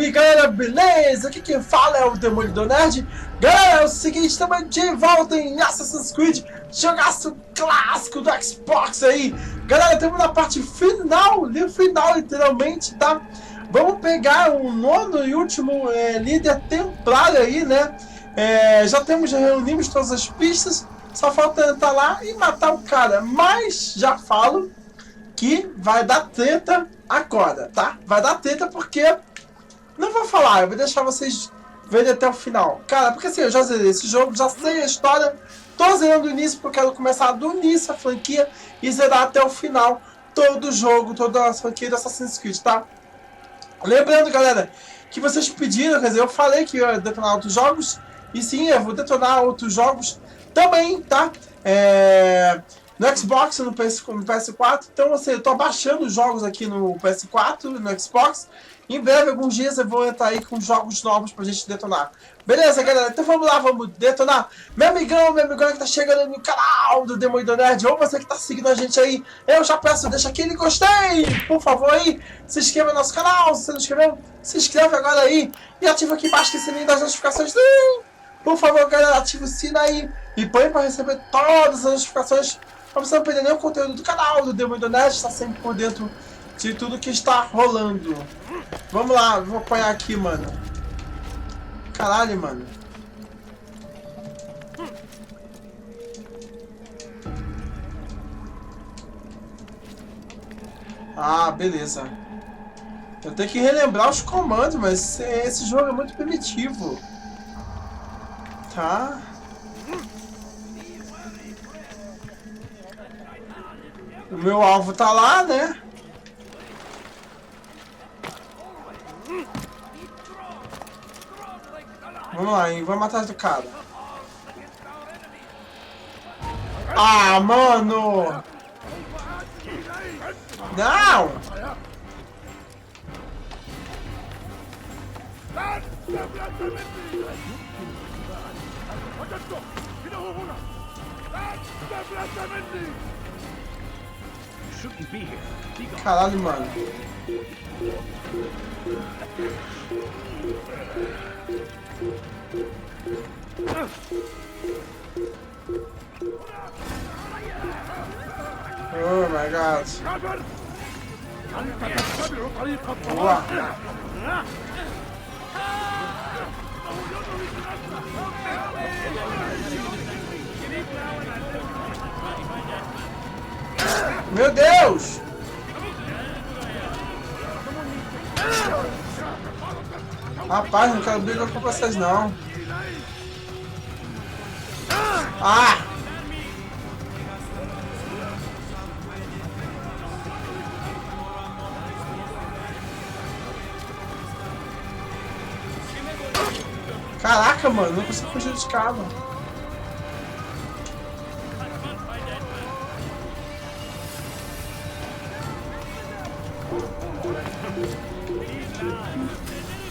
aí galera, beleza? Aqui quem fala é o Demônio do Nerd. Galera, é o seguinte, estamos de volta em Assassin's Creed, jogaço clássico do Xbox aí. Galera, estamos na parte final literalmente, tá? Vamos pegar o nono e último líder templário aí, né? Já reunimos todas as pistas, só falta entrar lá e matar o cara. Mas já falo que vai dar treta agora, tá? Vai dar treta porque... Não vou falar, eu vou deixar vocês verem até o final. Cara, porque assim, eu já zerei esse jogo, já sei a história. Tô zerando do início porque eu quero começar do início a franquia e zerar até o final todo o jogo, toda a franquia do Assassin's Creed, tá? Lembrando, galera, que vocês pediram, quer dizer, eu falei que eu ia detonar outros jogos. E sim, eu vou detonar outros jogos também, tá? No Xbox, no PS4. Então, assim, eu tô baixando os jogos aqui no PS4, no Xbox. Em breve, alguns dias, eu vou entrar aí com jogos novos pra gente detonar. Beleza, galera? Então vamos lá, vamos detonar. Meu amigão que tá chegando no canal do Demônio do Nerd, ou você que tá seguindo a gente aí, eu já peço, deixa aquele gostei, por favor aí. Se inscreva no nosso canal, se você não inscreveu, se inscreve agora aí. E ativa aqui embaixo o sininho das notificações. Por favor, galera, ativa o sino aí e põe pra receber todas as notificações. Pra você não perder nenhum conteúdo do canal do Demônio do Nerd, está sempre por dentro de tudo que está rolando. Vamos lá, vou apanhar aqui, mano. Caralho, mano. Ah, beleza. Eu tenho que relembrar os comandos, mas esse jogo é muito primitivo. Tá. O meu alvo tá lá, né? Vamos lá, hein? Vamos atrás do cara. Ah, mano! Não! Caralho, mano. Oh my God. Boa. Meu Deus! Rapaz, não quero brigar com vocês não. Ah! Caraca, mano, não consigo fugir de casa.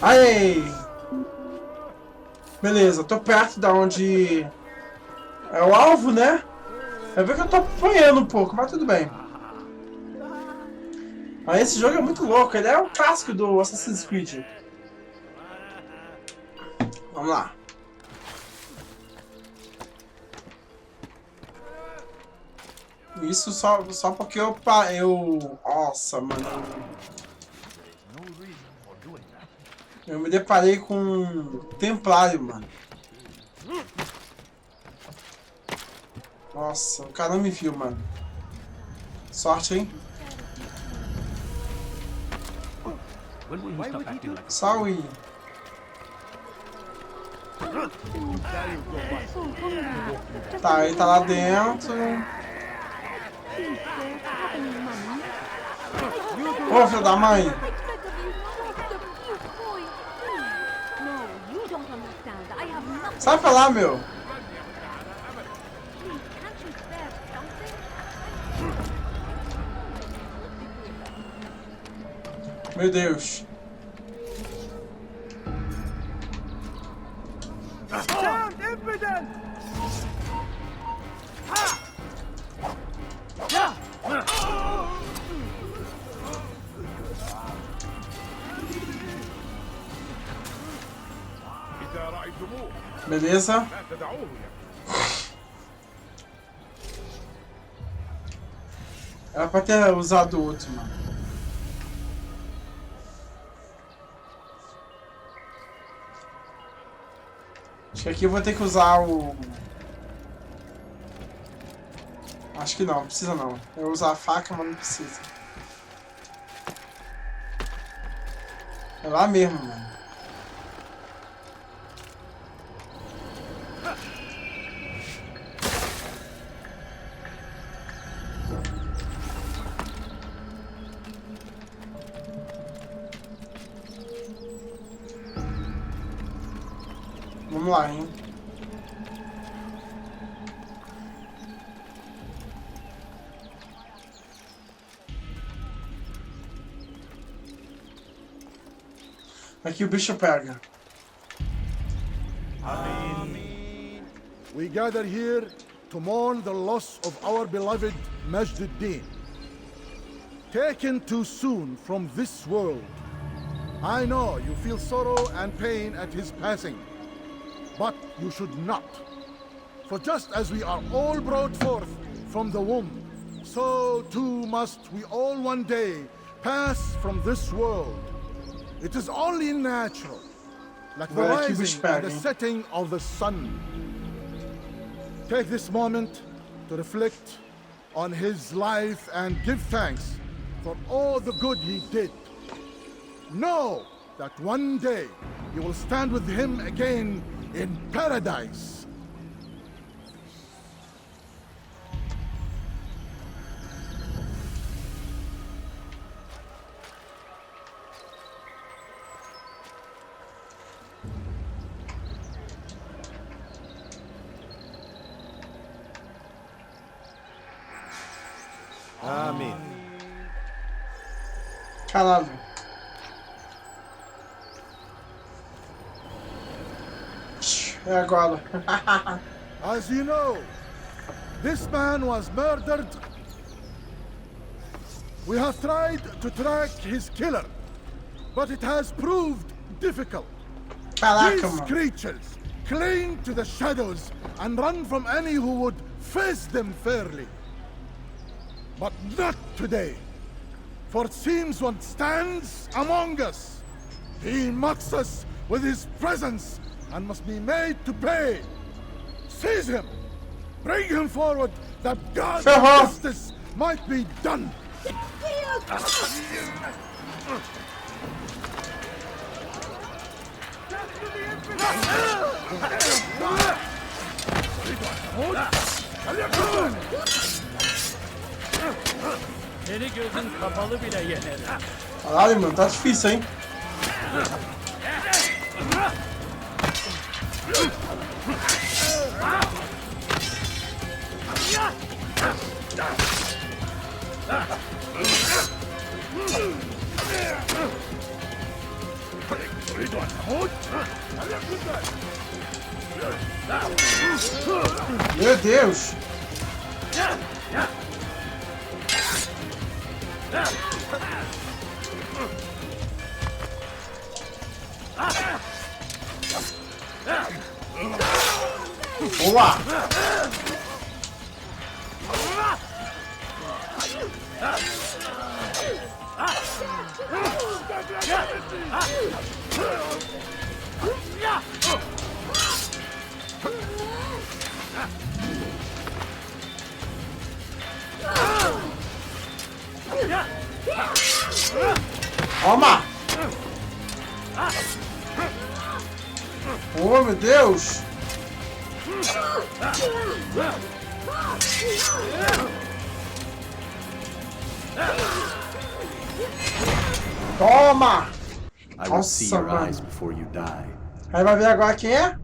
Aí! Beleza, tô perto da onde é o alvo, né? Eu vejo que eu tô apanhando um pouco, mas tudo bem. Mas esse jogo é muito louco, ele é o clássico do Assassin's Creed. Vamos lá. Isso só porque eu... Nossa, mano. Eu me deparei com um templário, mano. Nossa, o cara não me viu, mano. Sorte, hein? Salve! Tá, ele tá lá dentro. Ô, filho da mãe! Sai pra lá, meu! Meu Deus! Beleza. Era pra ter usado o último. Acho que aqui eu vou ter que usar o... Acho que não precisa não. Eu vou usar a faca, mas não precisa. É lá mesmo, mano. Vamos lá, hein? Aqui o bicho pega. We gather here to mourn the loss of our beloved Majduddin. Taken too soon from this world. I know you feel sorrow and pain at his passing. But you should not. For just as we are all brought forth from the womb, so too must we all one day pass from this world. It is only natural, like the rising and the setting of the sun. Take this moment to reflect on his life and give thanks for all the good he did. Know that one day you will stand with him again in paradise. Amém. Caralho. É agora. As you know, this man was murdered. We have tried to track his killer, but it has proved difficult. Caraca, These mano. creatures cling to the shadows and run from any who would face them fairly. But not today, for it seems one stands among us. He mocks us with his presence and must be made to pay. Seize him! Bring him forward that God's justice might be done! Caralho, mano, tá difícil, hein? Meu Deus! Boa! Toma! Oh, meu Deus! Toma! I will see your eyes before you die. Aí vai ver agora quem é?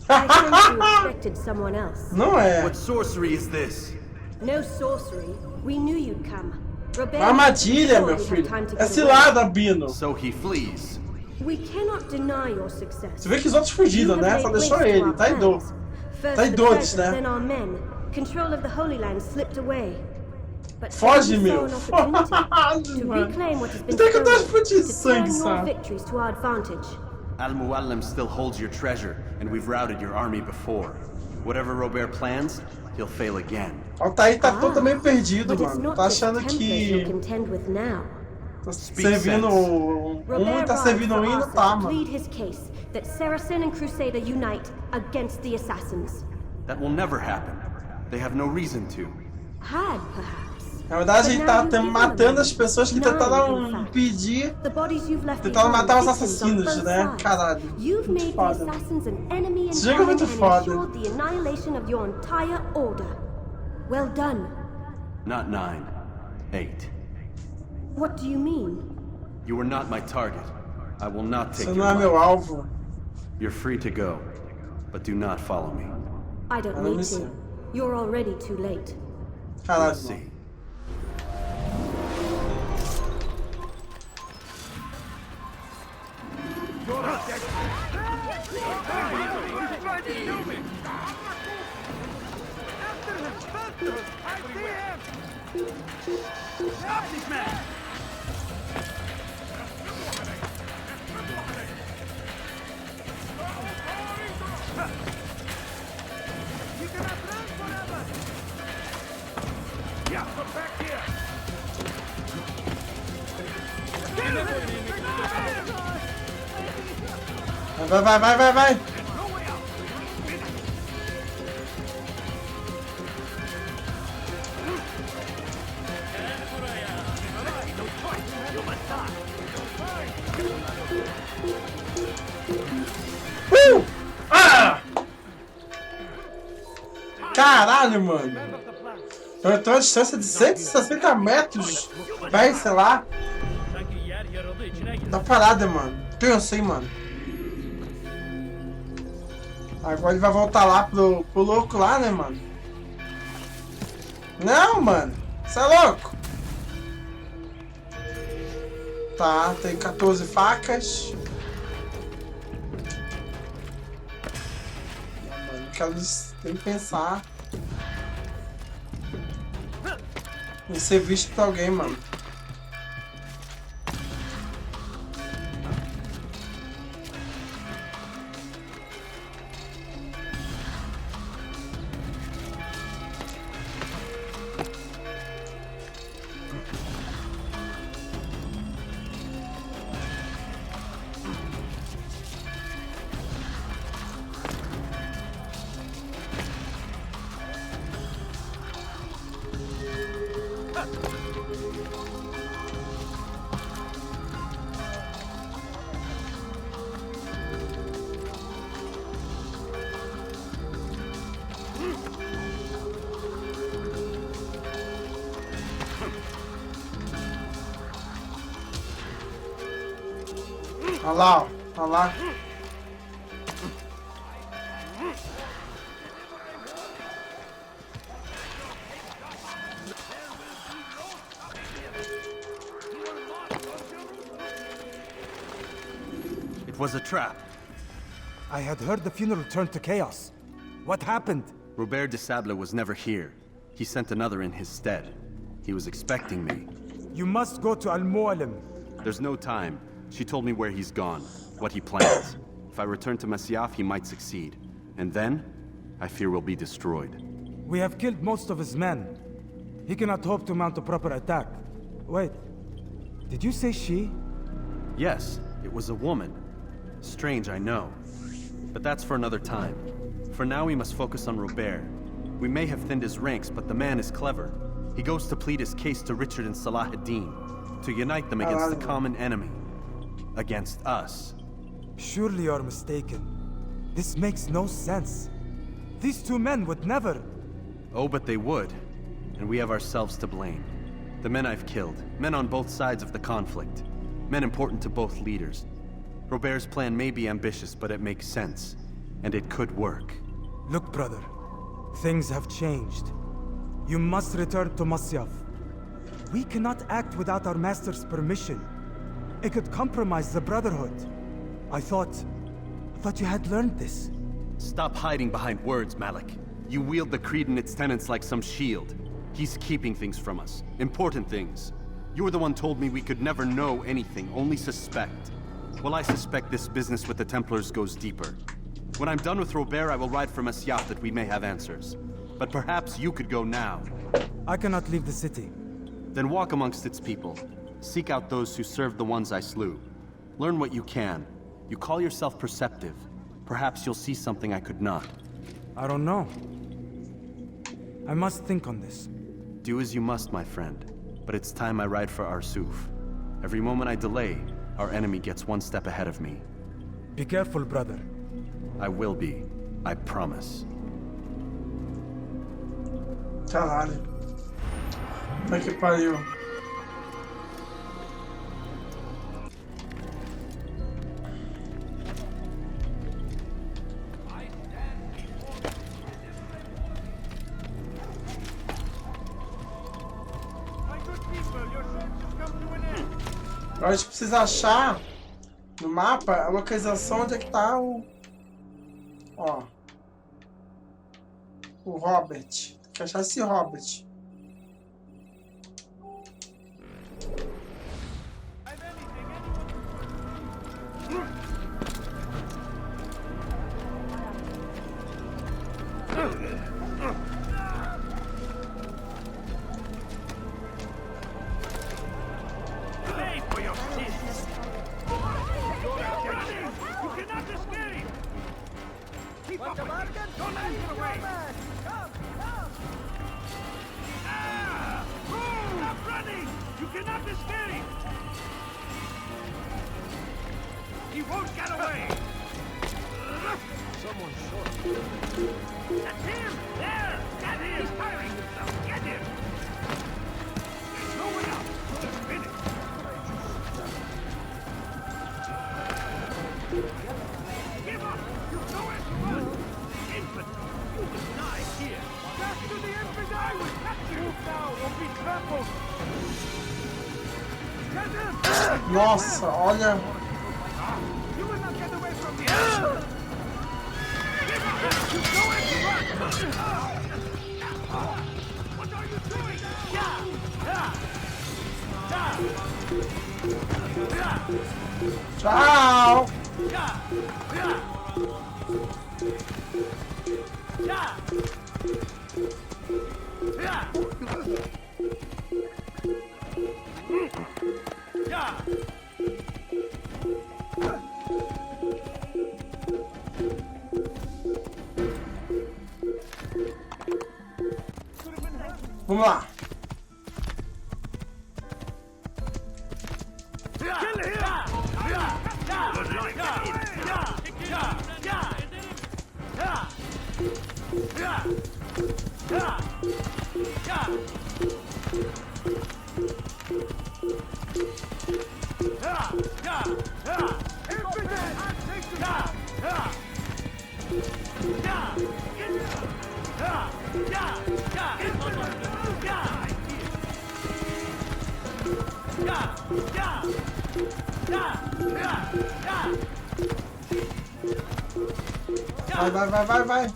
I think you expected someone else. Não é. What sorcery is this? No sorcery. We knew you'd come. Armadilha, meu filho. É cilada, Bino. So he flees. We cannot deny your success. Você vê que os outros fugiram, né? Só deixou ele. Tá idoso. Tá idoso, né? Then our men. Control of the Holy Land slipped away. But Foge, meu. To reclaim what has been Tem que dar stolen, de to turn sangue, your sabe? victories to our advantage. Al-Muallim still holds your treasure, and we've routed your army before. Whatever Robert plans, he'll fail again. Altair tá totalmente perdido, but it's mano. not Tá just achando Templars que you'll contend with now. tá servindo um, tá servindo um e não tá, mano. Plead his case that Saracen and Crusader unite against the assassins. That will never happen. They have no reason to. Had, perhaps. Na verdade, ele tá matando as pessoas que tentaram impedir, The bodies you've left tentaram behind matar os victims on assassinos, both né? sides. Caralho. You've Muito made the foda. assassins an enemy in Esse jogo é common muito and foda. ensured the annihilation of your entire order. Well done. Not 9. 8. What do you mean? You are not my target. I will not take Você your não é meu life. alvo. You're free to go, but do not follow me. I don't need to. You're already too late. Caralho. Let's see. Vai. Ah! Caralho, mano. Eu tô a distância de 160 metros. Vai, sei lá. Tá parada, mano. Pensa, hein, mano. Agora ele vai voltar lá pro louco lá, né, mano? Não, mano. Você é louco? Tá, tem 14 facas. Mano, tem que pensar em ser visto por alguém, mano. Olha lá, ó. Olha lá. It was a trap. I had heard the funeral turned to chaos. What happened? Robert de Sable was never here. He sent another in his stead. He was expecting me. You must go to Al-Mu'alim. There's no time. She told me where he's gone, what he plans. If I return to Masyaf, he might succeed. And then, I fear we'll be destroyed. We have killed most of his men. He cannot hope to mount a proper attack. Wait, did you say she? Yes, it was a woman. Strange, I know. But that's for another time. For now, we must focus on Robert. We may have thinned his ranks, but the man is clever. He goes to plead his case to Richard and Salah ad-Din, to unite them against the common enemy. Against us. Surely you're mistaken. This makes no sense. These two men would never... Oh, but they would. And we have ourselves to blame. The men I've killed, men on both sides of the conflict. Men important to both leaders. Robert's plan may be ambitious, but it makes sense. And it could work. Look, brother. Things have changed. You must return to Masyaf. We cannot act without our master's permission. It could compromise the Brotherhood. I thought you had learned this. Stop hiding behind words, Malik. You wield the creed and its tenets like some shield. He's keeping things from us. Important things. You were the one told me we could never know anything, only suspect. Well, I suspect this business with the Templars goes deeper. When I'm done with Robert, I will ride for Masyaf that we may have answers. But perhaps you could go now. I cannot leave the city. Then walk amongst its people. Seek out those who served the ones I slew. Learn what you can. You call yourself perceptive. Perhaps you'll see something I could not. I don't know. I must think on this. Do as you must, my friend. But it's time I ride for Arsuf. Every moment I delay, our enemy gets one step ahead of me. Be careful, brother. I will be. I promise. Caralho. Como é que pariu? A gente precisa achar no mapa a localização onde é que tá o... Ó. O Robert. Tem que achar esse Robert. Nossa, olha. Tchau. Vamos lá. Vai.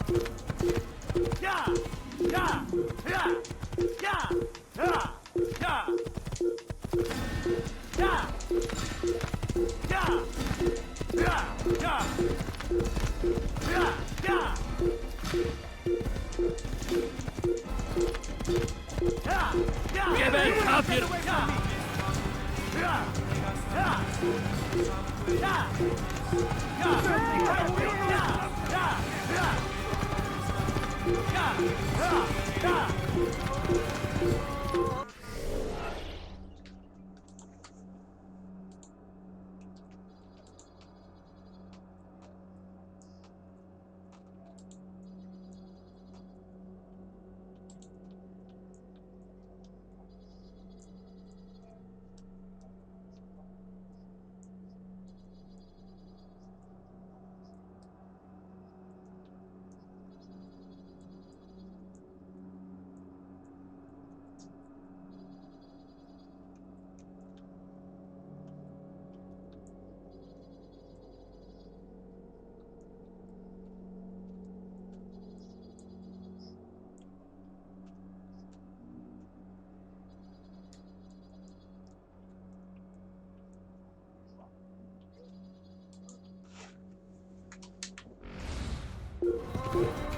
Vai.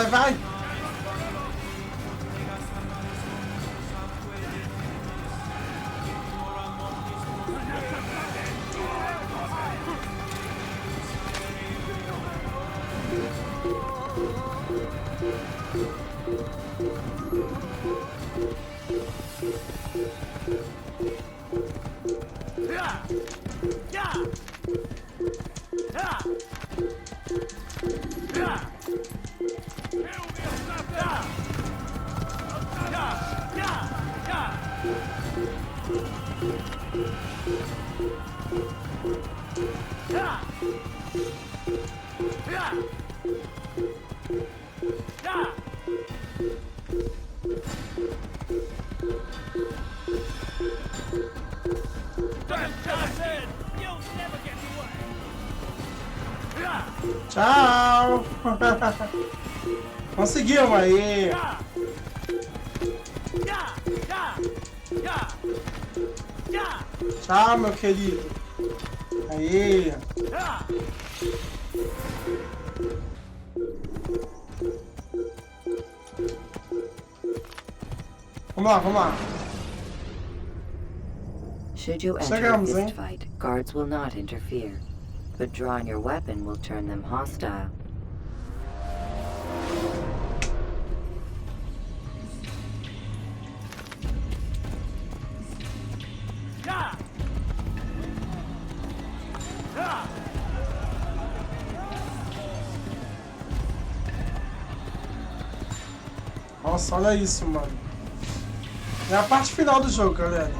Vai. Tchau! Conseguimos aí! Tchau, meu querido! Aí! Vamos lá! Should you enter a fist fight, guards will not interfere, but drawing your weapon will turn them hostile. Nossa, olha isso, mano. É a parte final do jogo, galera.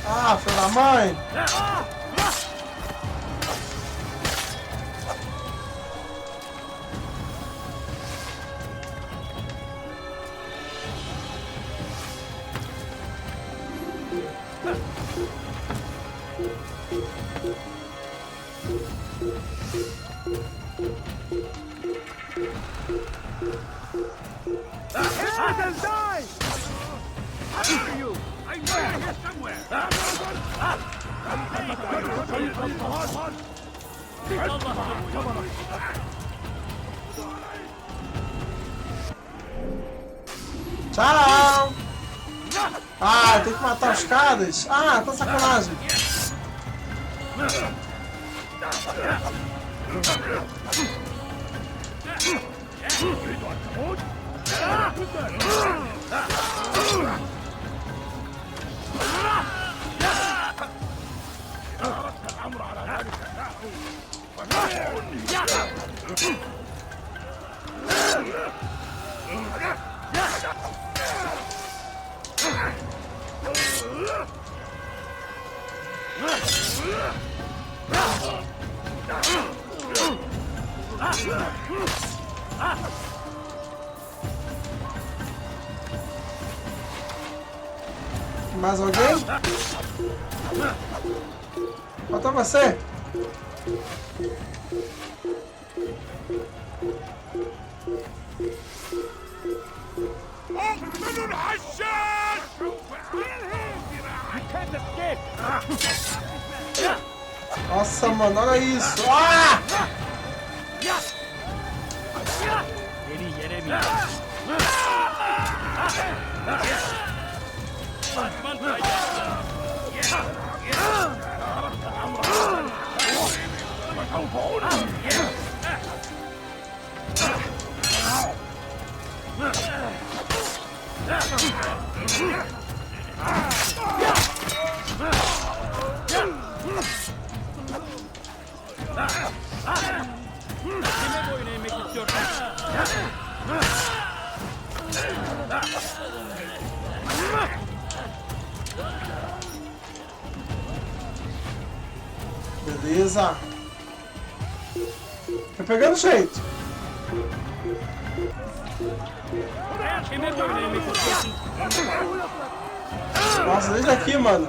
Ah, filho da mãe! Tchau! Ah, tem que matar os caras? Ah, tá sacanagem. Mais alguém? Falta você. Nossa, mano, olha isso. Ah! Beleza. Tá pegando jeito. Nossa, desde aqui, mano.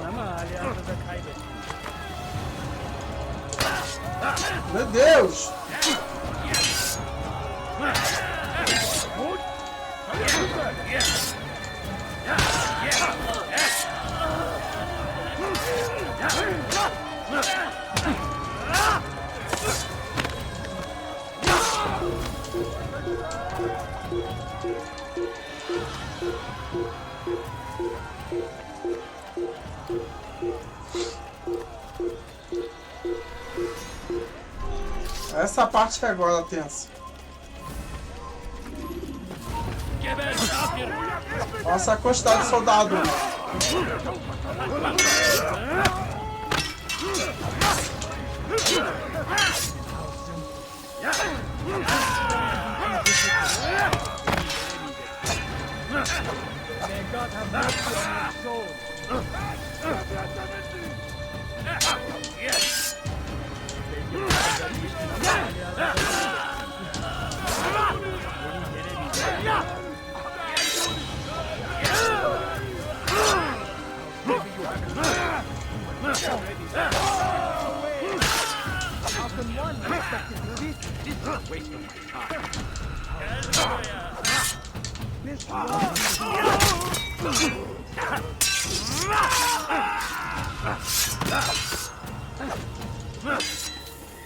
Meu Deus. Essa parte que agora é tensa. Nossa, a quantidade de soldado.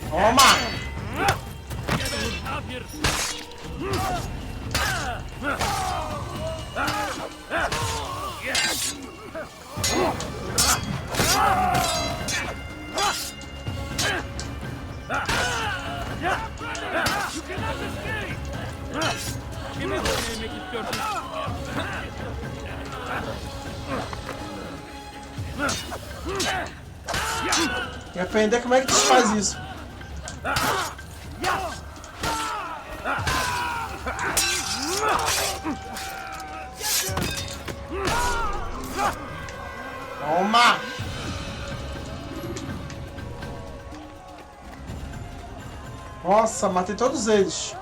Toma! Quer aprender como é que se faz isso? Toma! Nossa, matei todos eles.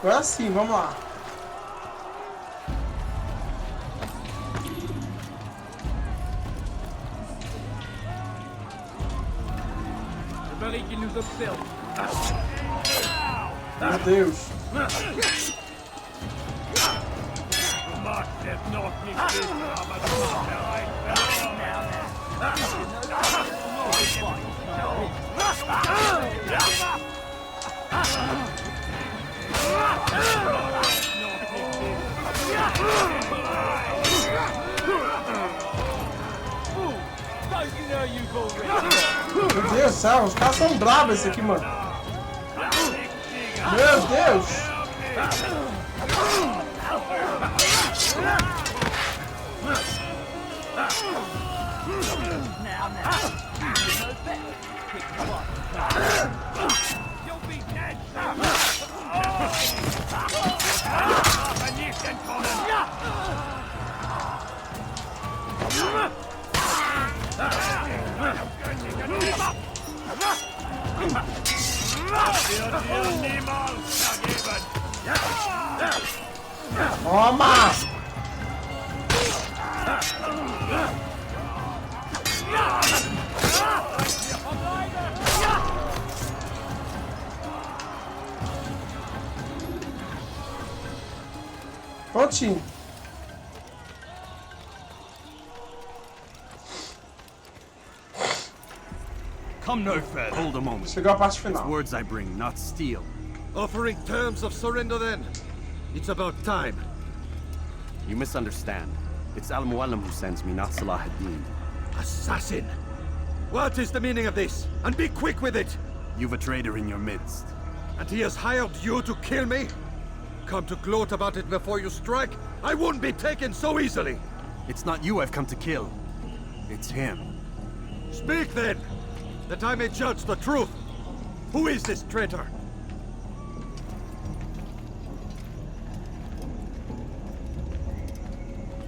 Agora sim, vamos lá. Meu Deus. Deus do céu, os caras são bravos esse aqui, mano. Meu Deus. Toma! Prontinho. Come no further. Hold a moment. Chegou a parte final. Words I bring, not steel. Offering terms of surrender then. It's about time. You misunderstand. It's Al-Mualim who sends me, not Salah ad-Din. Assassin! What is the meaning of this? And be quick with it! You've a traitor in your midst. And he has hired you to kill me? Come to gloat about it before you strike? I wouldn't be taken so easily! It's not you I've come to kill. It's him. Speak then, that I may judge the truth. Who is this traitor?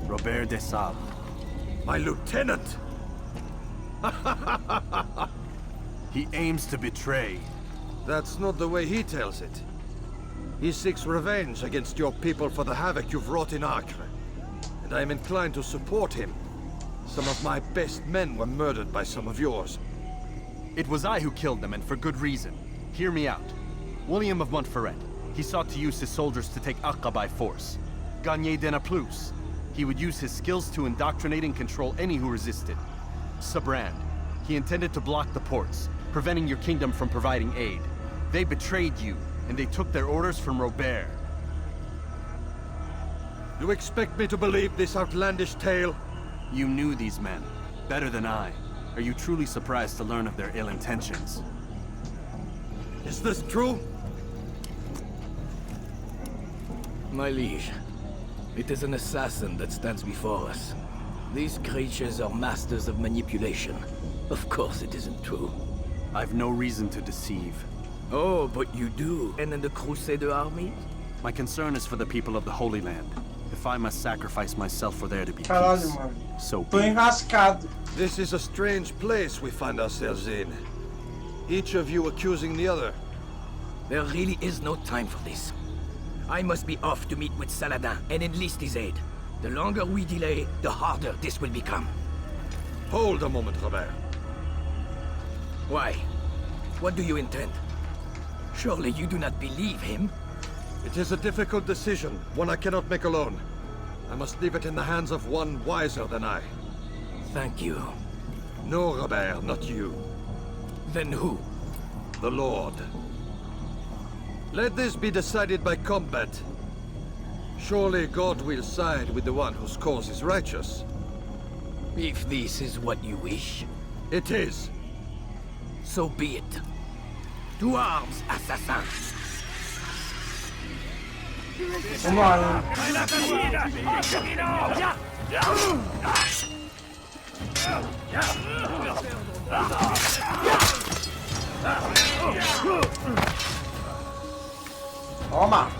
Robert de Sable. My lieutenant! He aims to betray. That's not the way he tells it. He seeks revenge against your people for the havoc you've wrought in Acre. And I am inclined to support him. Some of my best men were murdered by some of yours. It was I who killed them, and for good reason. Hear me out. William of Montferrat. He sought to use his soldiers to take Acre by force. Gagné de Naplouse. He would use his skills to indoctrinate and control any who resisted. Sabrand. He intended to block the ports, preventing your kingdom from providing aid. They betrayed you, and they took their orders from Robert. You expect me to believe this outlandish tale? You knew these men, better than I. Are you truly surprised to learn of their ill intentions? Is this true? My liege, it is an assassin that stands before us. These creatures are masters of manipulation. Of course it isn't true. I've no reason to deceive. Oh, but you do. And in the Crusader army? My concern is for the people of the Holy Land. If I must sacrifice myself for there to be Caralho, peace, mano. so Tô be it. enrascado. This is a strange place we find ourselves in. Each of you accusing the other. There really is no time for this. I must be off to meet with Saladin and enlist his aid. The longer we delay, the harder this will become. Hold a moment, Robert. Why? What do you intend? Surely you do not believe him? It is a difficult decision, one I cannot make alone. I must leave it in the hands of one wiser than I. Thank you. No, Robert, not you. Then who? The Lord. Let this be decided by combat. Surely God will side with the one whose cause is righteous. If this is what you wish, It is. so be it. To arms, assassin! Vambora. Toma.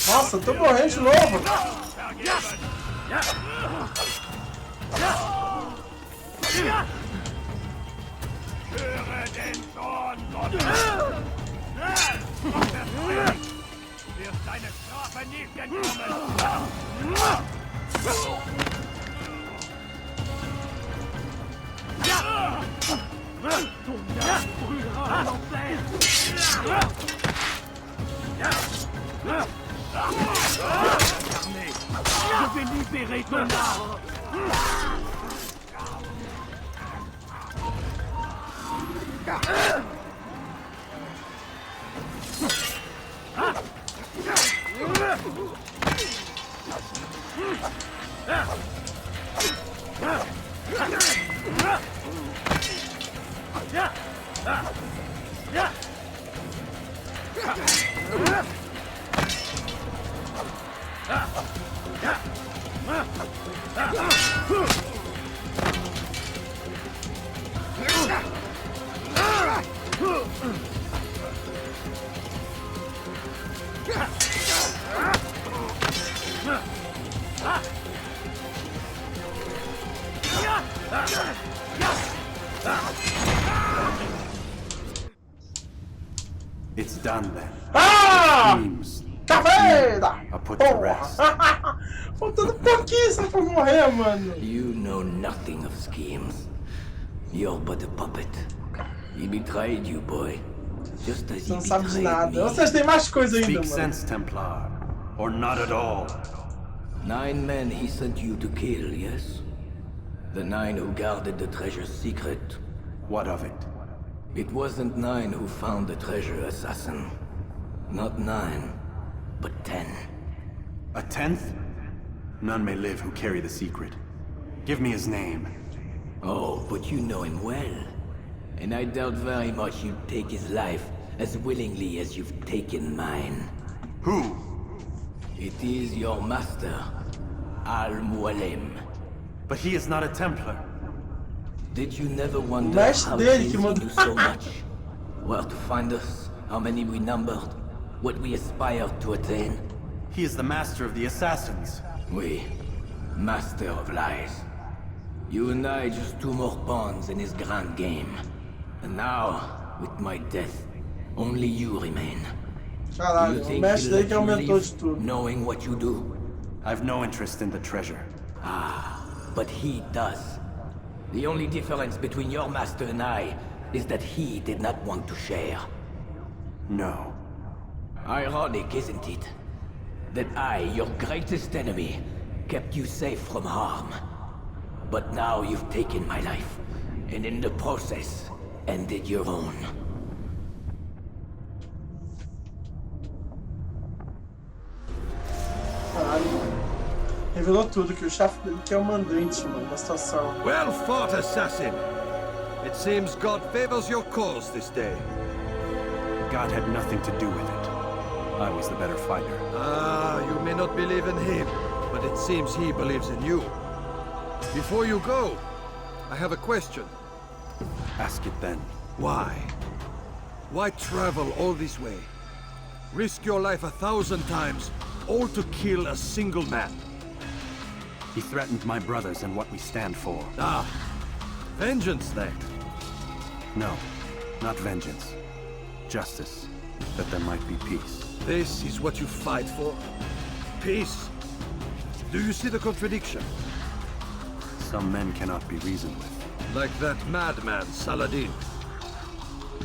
Nossa, eu tô morrendo de novo. Je vais libérer ton âme. It's done then. Ah! Dreams Tá vendo? are put to rest. Faltando pouquinho só pra morrer, mano. You know nothing of schemes. You're but a puppet. He betrayed you, boy. Just as Você he não sabe de betrayed nada. me. Vocês têm mais coisa ainda, Speak mano. sense, Templar. Or not at all. 9 men he sent you to kill, yes? The 9 who guarded the treasure's secret. What of it? It wasn't 9 who found the treasure, assassin. Not 9, but 10. A 10th? None may live who carry the secret. Give me his name. Oh, but you know him well. And I doubt very much you'd take his life as willingly as you've taken mine. Who? It is your master, Al-Mualim. But he is not a Templar. Did you never wonder Neste how dele things que he mandou. knew so much? Where to find us, how many we numbered, what we aspired to attain? He is the master of the assassins. We, master of lies. You and I just 2 more pawns in his grand game. And now, with my death, only you remain. Caralho, You o think mestre he'll dele que let you aumentou de leave, tudo. knowing what you do? I've no interest in the treasure. But he does. The only difference between your master and I is that he did not want to share. No. Ironic, isn't it? That I, your greatest enemy, kept you safe from harm. But now you've taken my life, and in the process, ended your own. Caralho, mano. Revelou tudo, que o chefe dele que é o mandante, mano, da situação. Well fought, assassin. It seems God favors your cause this day. God had nothing to do with it. I was the better fighter. Ah, you may not believe in him, but it seems he believes in you. Before you go, I have a question. Ask it then. Why? Why travel all this way? Risk your life 1,000 times, all to kill a single man. He threatened my brothers and what we stand for. Ah, vengeance then. No, not vengeance. Justice, that there might be peace. This is what you fight for? Peace? Do you see the contradiction? Some men cannot be reasoned with. Like that madman, Saladin.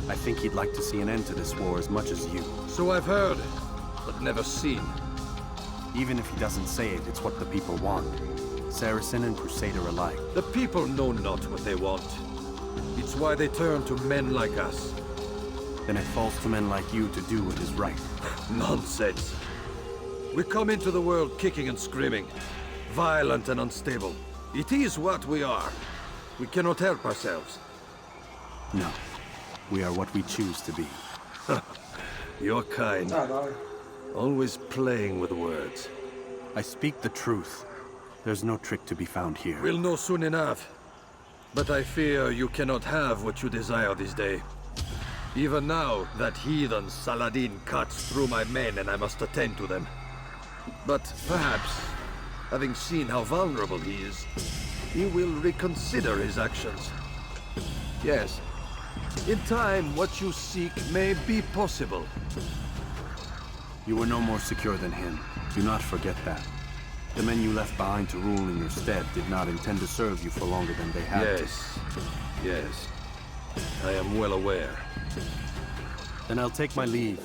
I think he'd like to see an end to this war as much as you. So I've heard, but never seen. Even if he doesn't say it, it's what the people want. Saracen and Crusader alike. The people know not what they want. It's why they turn to men like us. Then it falls to men like you to do what is right. Nonsense. We come into the world kicking and screaming, violent and unstable. It is what we are. We cannot help ourselves. No. We are what we choose to be. You're kind. Caralho. Always playing with words. I speak the truth. There's no trick to be found here. We'll know soon enough. But I fear you cannot have what you desire this day. Even now, that heathen Saladin cuts through my men and I must attend to them. But perhaps, having seen how vulnerable he is, he will reconsider his actions. Yes, in time, what you seek may be possible. You were no more secure than him. Do not forget that. The men you left behind to rule in your stead did not intend to serve you for longer than they had to. Yes, Yes, I am well aware. Then I'll take my leave.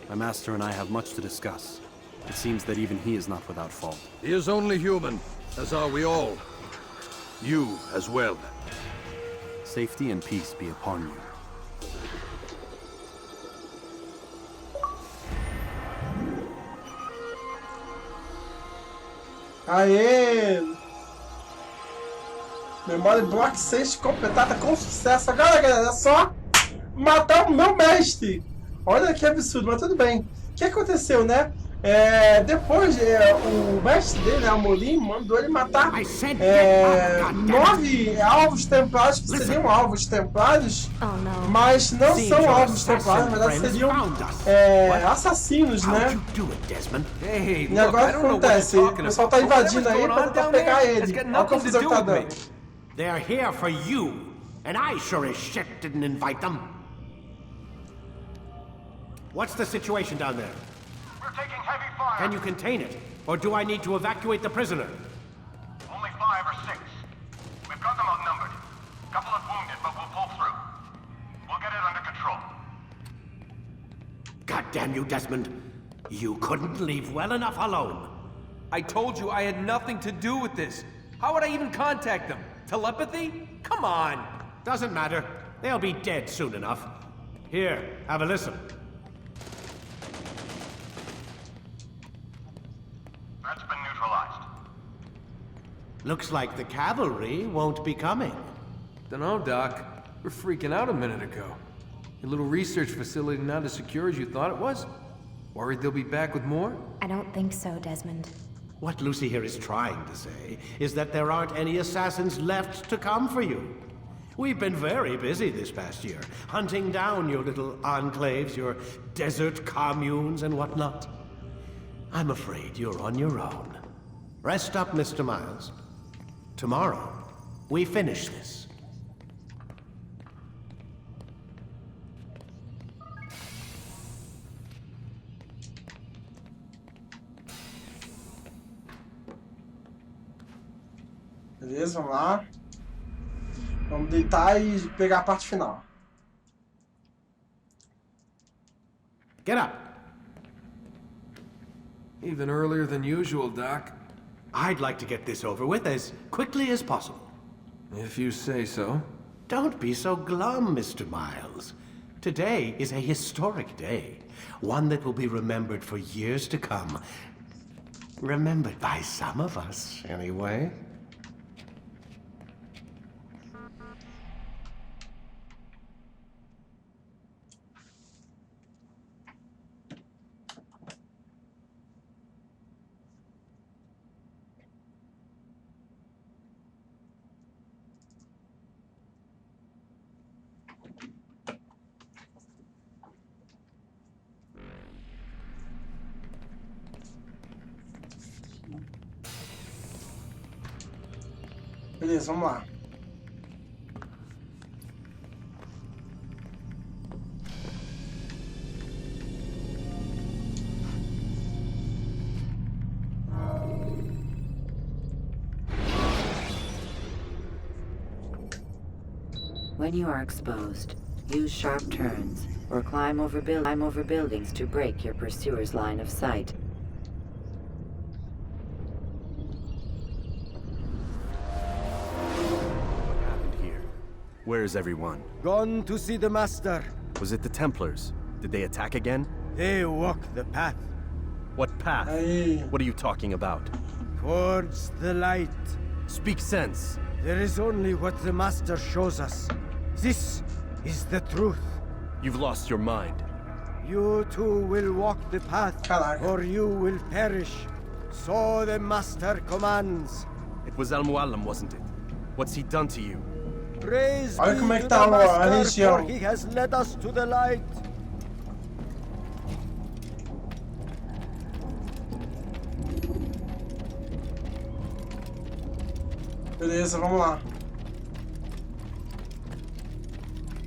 My master and I have much to discuss. It seems that even he is not without fault. He is only human, as are we all. You as well. Safety and peace be upon you. Aê! Memória Block 6 completada com sucesso. Agora, galera, é só matar o meu mestre. Olha que absurdo, mas tudo bem. O que aconteceu, né? Depois, o mestre dele, né, o Molim, mandou ele matar 9 alvos templários, que seriam alvos templários, mas não são alvos templários, na verdade seriam assassinos, né? E agora o que acontece? O pessoal tá invadindo aí pra tentar pegar ele. Olha a confusão que tá dando. They're here for you, and I sure as shit didn't invite them. What's the situation down there? We're taking heavy fire. Can you contain it? Or do I need to evacuate the prisoner? Only 5 or 6. We've got them outnumbered. Couple of wounded, but we'll pull through. We'll get it under control. God damn you, Desmond. You couldn't leave well enough alone. I told you I had nothing to do with this. How would I even contact them? Telepathy? Come on. Doesn't matter. They'll be dead soon enough. Here, have a listen. That's been neutralized. Looks like the cavalry won't be coming. Dunno, Doc. We're freaking out a minute ago. Your little research facility not as secure as you thought it was? Worried they'll be back with more? I don't think so, Desmond. What Lucy here is trying to say is that there aren't any assassins left to come for you. We've been very busy this past year, hunting down your little enclaves, your desert communes and whatnot. I'm afraid you're on your own. Rest up, Mr. Miles. Tomorrow, we finish this. Beleza, vamos lá. Vamos deitar e pegar a parte final. Get up. Even earlier than usual, Doc. I'd like to get this over with as quickly as possible. If you say so. Don't be so glum, Mr. Miles. Today is a historic day. One that will be remembered for years to come. Remembered by some of us, anyway. Beleza, vamos lá. When you are exposed, use sharp turns or climb over buildings to break your pursuer's line of sight. Where is everyone? Gone to see the Master. Was it the Templars? Did they attack again? They walk the path. What path? Aí. What are you talking about? Towards the light. Speak sense. There is only what the Master shows us. This is the truth. You've lost your mind. You too will walk the path, Caraca. or you will perish. So the Master commands. It was Al-Muallim, wasn't it? What's he done to you? Praise Olha be como é to que tá the a Master, região. for he has led us to the light. Beleza, vamos lá.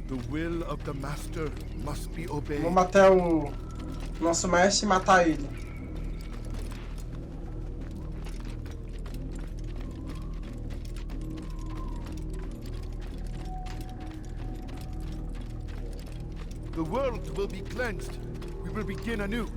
The will of the Master must be obeyed. Vamos até o nosso mestre e matar ele. the world will be cleansed. We will begin anew.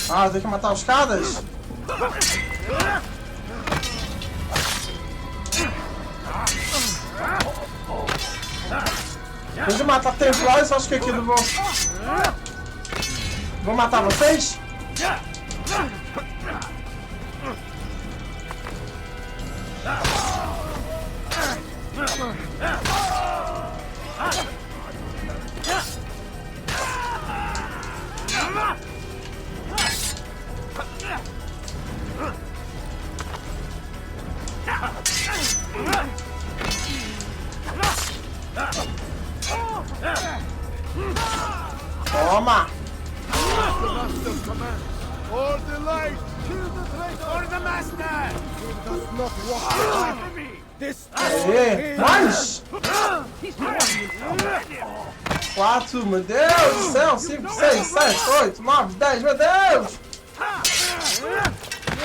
Ah, tem que matar os caras? Em vez de matar templários, acho que aqui não vou... Vou matar vocês? Toma! For the light! Kill the traitor! For the master! He does not walk behind me! This Aê! Mais! 4, meu Deus do céu! 5, 6, 7, 8, 9, 10, meu Deus!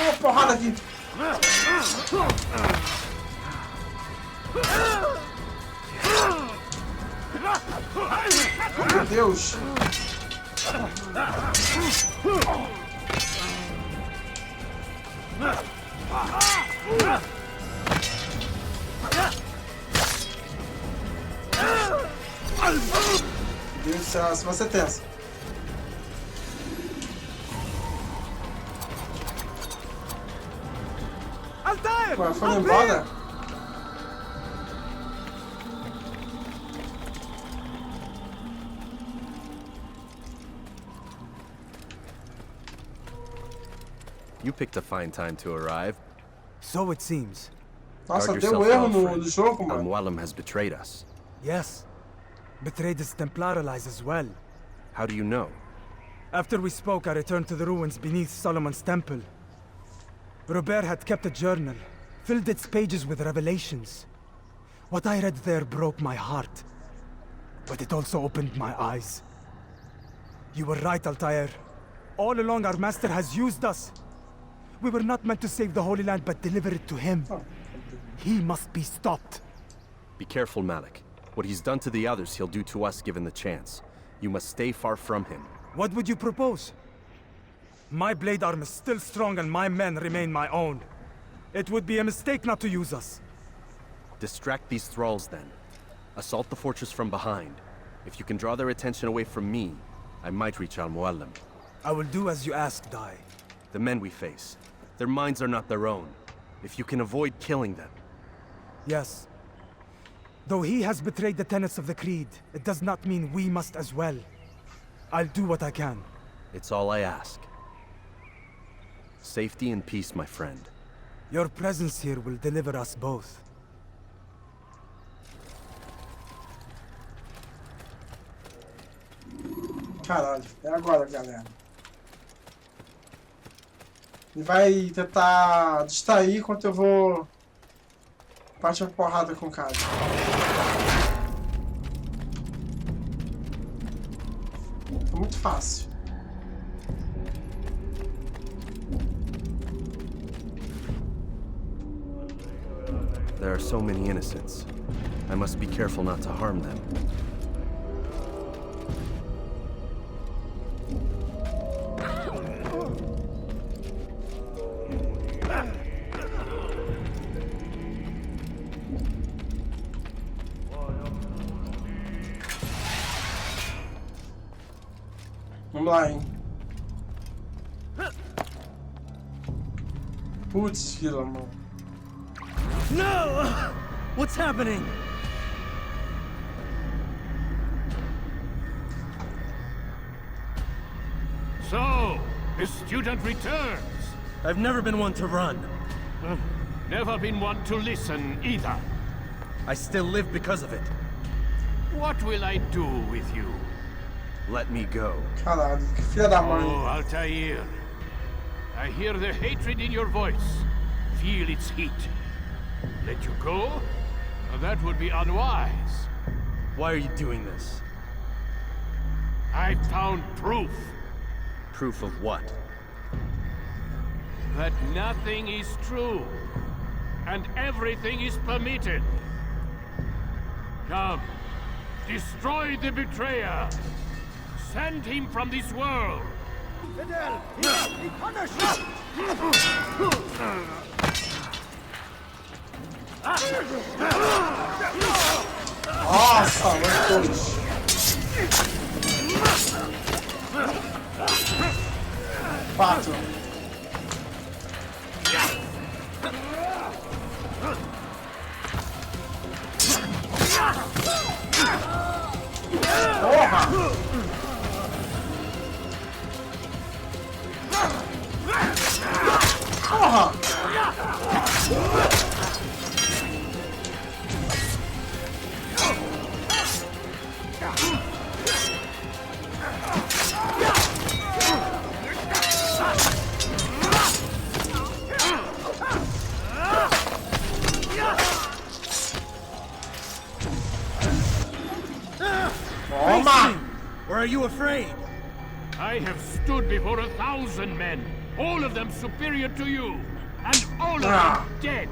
Uma porrada aqui! Meu Deus! Meu Deus do céu, essa vai ser tensa. Altair! Ué, foi embora? You picked a fine time to arrive. So it seems. Nossa, Guard deu yourself erro well, no friend. jogo, mano. Al-Mualim has betrayed us. Yes. Betrayed his templar allies as well. How do you know? After we spoke, I returned to the ruins beneath Solomon's temple. Robert had kept a journal, filled its pages with revelations. What I read there broke my heart. But it also opened my eyes. You were right, Altair. All along our master has used us. We were not meant to save the Holy Land, but deliver it to him. He must be stopped. Be careful, Malik. What he's done to the others, he'll do to us given the chance. You must stay far from him. What would you propose? My blade arm is still strong and my men remain my own. It would be a mistake not to use us. Distract these thralls then. Assault the fortress from behind. If you can draw their attention away from me, I might reach Al-Mualim. I will do as you ask, Dai. The men we face, their minds are not their own. If you can avoid killing them. Yes. Though he has betrayed the tenets of the Creed, it does not mean we must as well. I'll do what I can. It's all I ask. Safety and peace, my friend. Your presence here will deliver us both. Caralho, é agora, galera. Ele vai tentar distrair enquanto eu vou partir a porrada com o cara. É muito fácil. There are so many innocents. I must be careful not to harm them. Vamos lá, hein? Putz, fila, mano. No! What's happening? So, the student returns. I've never been one to run. Never been one to listen either. I still live because of it. What will I do with you? Let me go. Caralho, que filha da mãe. Oh, Altair. I hear the hatred in your voice. Feel its heat. Let you go? That would be unwise. Why are you doing this? I found proof. Proof of what? That nothing is true. And everything is permitted. Come. Destroy the betrayer. Send him from this world. Fidel, he punished! Nossa, dois. Quatro. Porra! Porra! Or are you afraid? I have stood before 1,000 men, all of them superior to you, and all of them dead,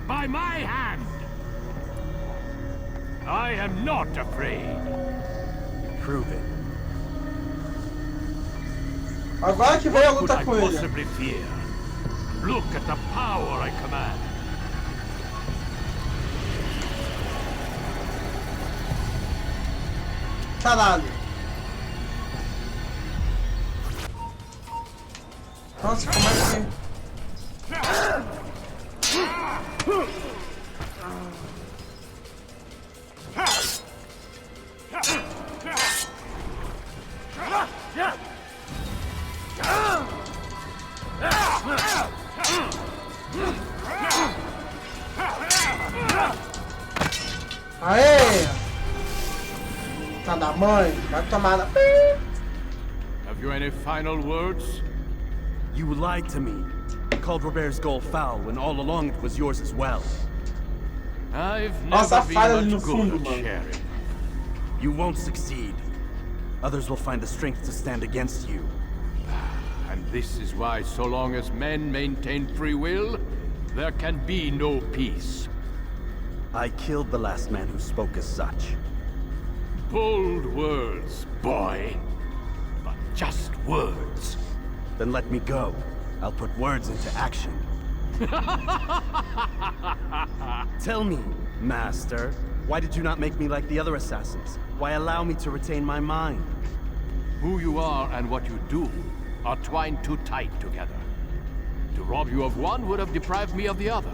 by my hand. I am not afraid. Prove it. Agora que veio a What luta could com I ele. possibly fear? Look at the power I command. Caralho. Nossa, como é que... Aê! Tá da mãe, vai tomar na... Have you any final words? You lied to me. Called Robert's goal foul when all along it was yours as well. I've Nossa, never falha ali been no much good fundo, at mano. sharing. You won't succeed. Others will find the strength to stand against you. And this is why, so long as men maintain free will, there can be no peace. I killed the last man who spoke as such. Bold words, boy. But just words. Then let me go. I'll put words into action. Tell me, Master, why did you not make me like the other assassins? Why allow me to retain my mind? Who you are and what you do are twined too tight together. To rob you of one would have deprived me of the other.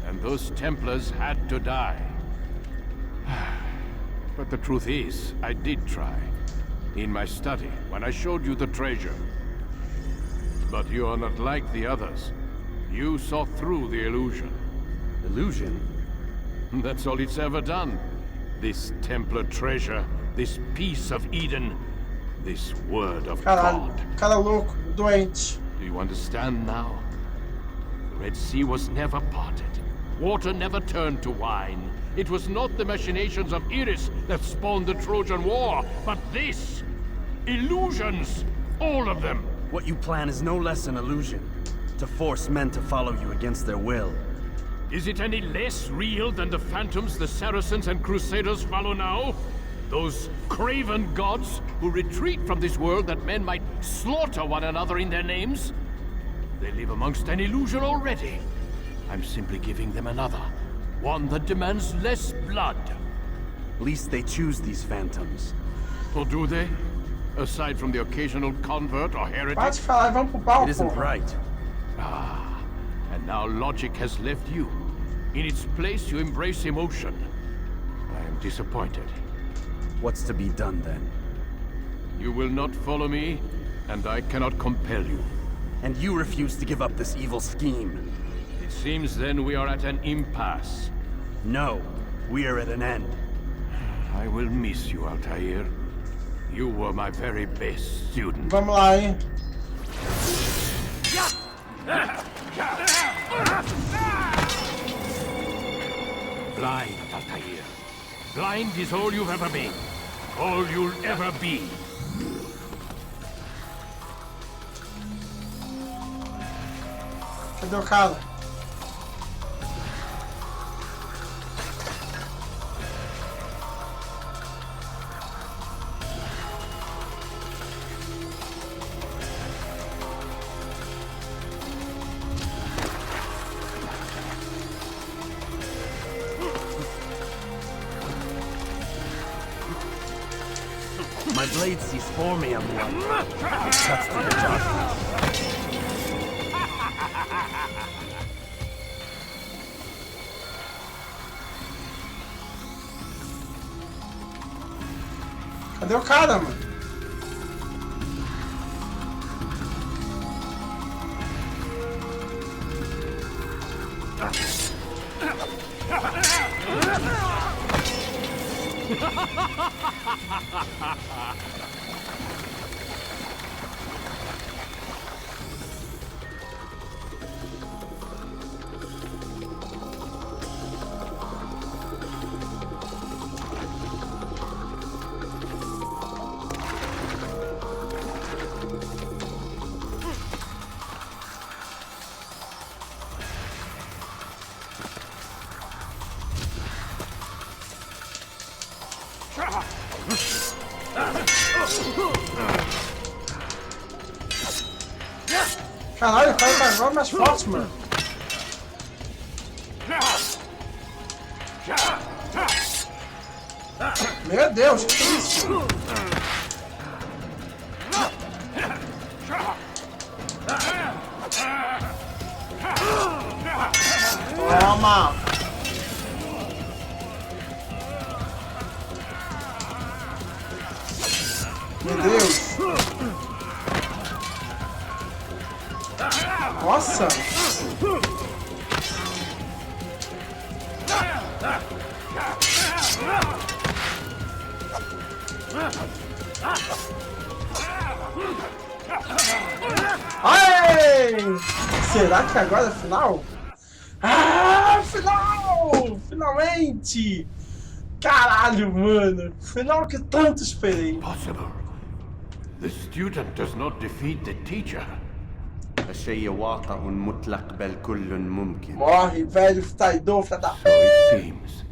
And those Templars had to die. But the truth is, I did try. In my study, when I showed you the treasure. But you are not like the others. You saw through the illusion. Illusion? That's all it's ever done. This Templar treasure, this piece of Eden, this word of Caralho, God. cara louco, doente. Do you understand now? The Red Sea was never parted. Water never turned to wine. It was not the machinations of Iris that spawned the Trojan War, but this! Illusions! All of them! What you plan is no less an illusion. To force men to follow you against their will. Is it any less real than the phantoms the Saracens and Crusaders follow now? Those craven gods who retreat from this world that men might slaughter one another in their names? They live amongst an illusion already. I'm simply giving them another. One that demands less blood. Least they choose these phantoms. Or do they? Aside from the occasional convert or heretic? Para de falar, vamos pro pau, It isn't porra. right. Ah, and now logic has left you. In its place, you embrace emotion. I am disappointed. What's to be done then? You will not follow me, and I cannot compel you. And you refuse to give up this evil scheme. It seems then we are at an impasse. No, we are at an end. I will miss you, Altair. You were my very best student. Vamos lá, hein? Blind, Altair. Blind is all you've ever been. All you'll ever be. Cadê o cara? My blade sees formium one. It cuts through the darkness. Cadê o cara, mano? Caralho, o cara tá agora mais forte, mano. Meu Deus, que isso? Toma! Meu Deus! Nossa! Ai! Será que agora é final? Ah, final! Finalmente! Caralho, mano! Final que tanto esperei. Possible. The student does not defeat the teacher. الشيء واقع مطلق بل كل ممكن. Morre, velho traidor, filha da... So it seems.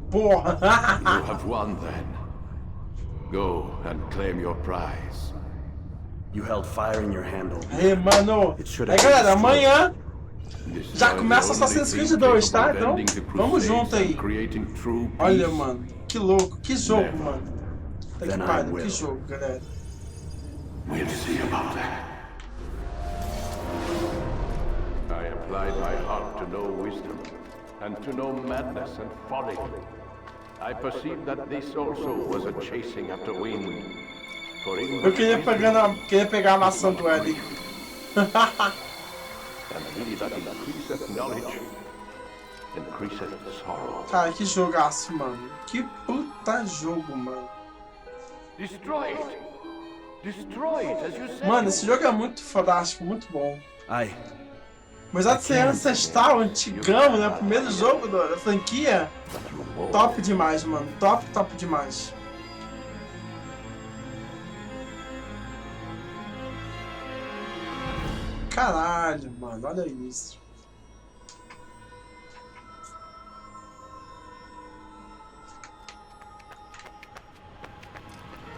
Porra! You have won then. Go and claim your prize. You held fire in your handle. Ei, mano! Aí, galera, amanhã já começa Assassin's Creed 2, tá? Então, vamos junto aí. Olha, mano, que louco, que jogo, mano. Tá que pariu, que jogo, galera. We'll see about that. I applied my heart to know wisdom, and to know madness and folly. I perceived that this also was a chasing after wind. For in Eu queria pegar a maçã do Ed. And he that increaseth knowledge increaseth sorrow. Cara, que jogaço, mano. Que puta jogo, mano. Destroy it! Destroy it, as you said. Mano, esse jogo é muito fantástico, muito bom. Ai. Apesar de ser ancestral, antigão, né? Primeiro jogo da franquia. Top demais, mano. Top demais. Caralho, mano. Olha isso.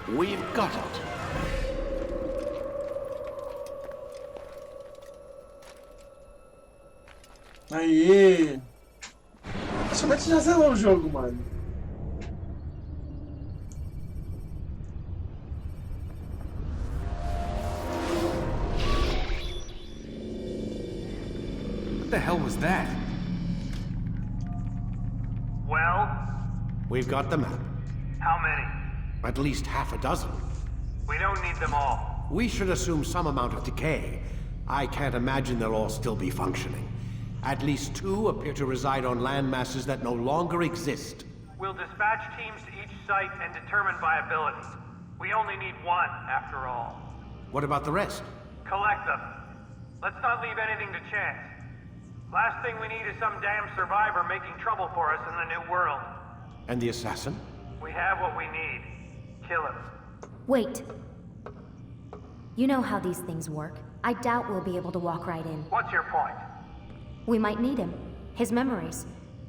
We've got it. Aí. Praticamente já zerou o jogo, mano. What the hell was that? Well? We've got the map. How many? At least half a dozen. We don't need them all. We should assume some amount of decay. I can't imagine they'll all still be functioning. At least 2 appear to reside on land masses that no longer exist. We'll dispatch teams to each site and determine viability. We only need 1, after all. What about the rest? Collect them. Let's not leave anything to chance. Last thing we need is some damn survivor making trouble for us in the new world. And the assassin? We have what we need. Kill him. Wait. You know how these things work. I doubt we'll be able to walk right in. What's your point? We might need him. His memories.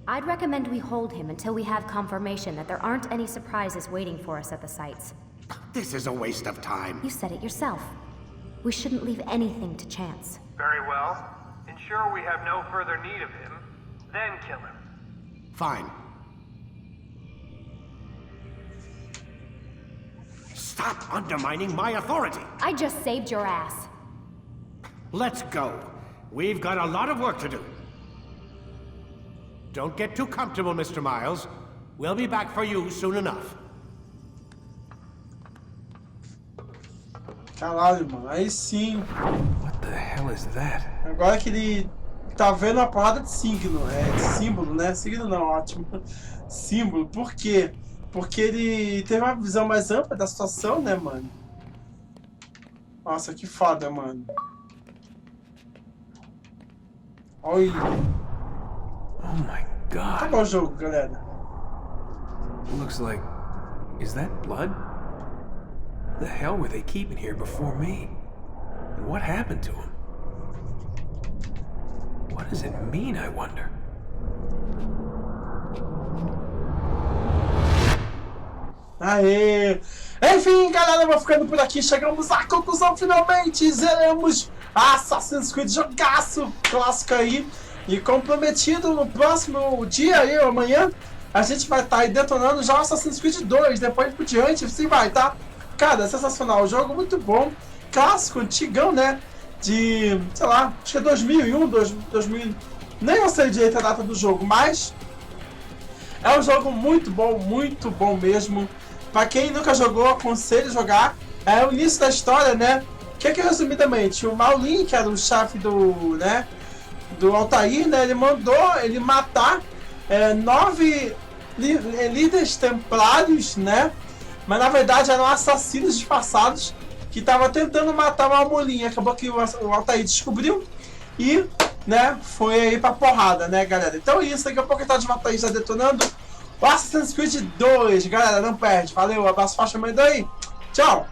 I'd recommend we hold him until we have confirmation that there aren't any surprises waiting for us at the sites. This is a waste of time. You said it yourself. We shouldn't leave anything to chance. Very well. Ensure we have no further need of him, then kill him. Fine. Stop undermining my authority! I just saved your ass. Let's go. We've got a lot of work to do. Don't get too comfortable, Mr. Miles. We'll be back for you soon enough. Caralho, mano. Aí sim. What the hell is that? Agora que ele tá vendo uma porrada de signo. De símbolo, né? Signo não, ótimo. Símbolo. Por quê? Porque ele teve uma visão mais ampla da situação, né, mano? Nossa, que foda, mano. Olha. Oh my god. Tá bom o jogo, galera. Looks like... Is that blood? The hell were they keeping here before me? And what happened to him? What does it mean, I wonder? Aê! Enfim, galera, eu vou ficando por aqui. Chegamos à conclusão, finalmente. Zeramos Assassin's Creed, jogaço clássico aí. E comprometido no próximo dia aí, amanhã, a gente vai estar aí detonando já o Assassin's Creed 2. Depois por diante, assim vai, tá? Cara, sensacional. O jogo muito bom. Clássico, antigão, né? De, sei lá, acho que é 2001, 2000. Nem eu sei direito a data do jogo, mas é um jogo muito bom mesmo. Pra quem nunca jogou, aconselho jogar. É o início da história, né? Que resumidamente, o Maulin, que era o chefe do, né, do Altair, né? Ele mandou ele matar 9 líderes templários, né? Mas na verdade eram assassinos disfarçados que estavam tentando matar o Maulin. Acabou que o Altair descobriu e, né, foi aí pra porrada, né, galera? Então é isso, daqui a pouco tá de volta aí já detonando o Assassin's Creed 2, galera, não perde. Valeu, abraço, faixa, mãe daí. Tchau!